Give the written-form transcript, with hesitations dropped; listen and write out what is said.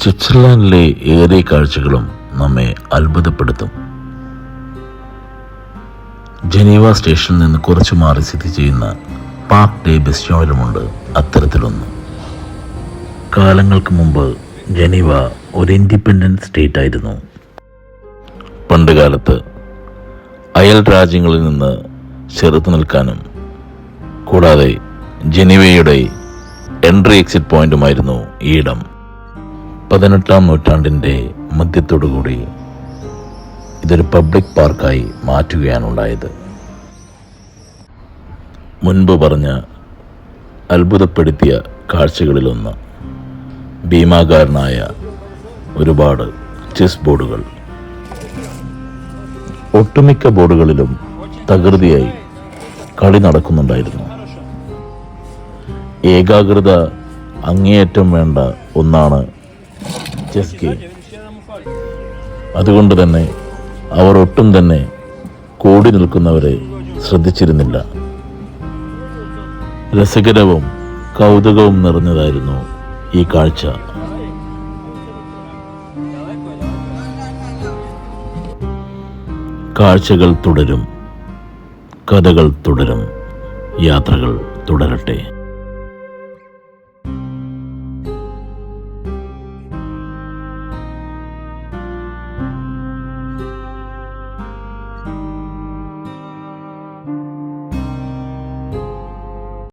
സ്വിറ്റ്സർലാൻഡിലെ ഏറെ കാഴ്ചകളും നമ്മെ അത്ഭുതപ്പെടുത്തും. ജനീവ സ്റ്റേഷനിൽ നിന്ന് കുറച്ചു മാറി സ്ഥിതി ചെയ്യുന്ന പാർക്ക് ഡേ ബെസ്റ്റോയിലുമുണ്ട് അത്തരത്തിലൊന്ന്. കാലങ്ങൾക്ക് മുമ്പ് ജനീവ ഒരു ഇൻഡിപെൻഡൻറ്റ് സ്റ്റേറ്റ് ആയിരുന്നു. പണ്ടുകാലത്ത് അയൽ രാജ്യങ്ങളിൽ നിന്ന് ചെറുത്തു നിൽക്കാനും കൂടാതെ ജനീവയുടെ എൻട്രി എക്സിറ്റ് പോയിന്റുമായിരുന്നു ഈ ഇടം. 18-ാം നൂറ്റാണ്ടിൻ്റെ മധ്യത്തോടുകൂടി ഇതൊരു പബ്ലിക് പാർക്കായി മാറ്റുകയാണുണ്ടായത്. മുൻപ് പറഞ്ഞ അത്ഭുതപ്പെടുത്തിയ കാഴ്ചകളിലൊന്ന് ഭീമാകാരനായ ഒരുപാട് ചെസ് ബോർഡുകൾ. ഒട്ടുമിക്ക ബോർഡുകളിലും തകൃതിയായി കളി നടക്കുന്നുണ്ടായിരുന്നു. ഏകാഗ്രത അങ്ങേയറ്റം വേണ്ട ഒന്നാണ് ചെസ് ഗെയിം. അതുകൊണ്ട് തന്നെ അവർ ഒട്ടും തന്നെ കൂടി നിൽക്കുന്നവരെ ശ്രദ്ധിച്ചിരുന്നില്ല. രസകരവും കൗതുകവും നിറഞ്ഞതായിരുന്നു ഈ കാഴ്ച. കാഴ്ചകൾ തുടരും, കഥകൾ തുടരും, യാത്രകൾ തുടരട്ടെ.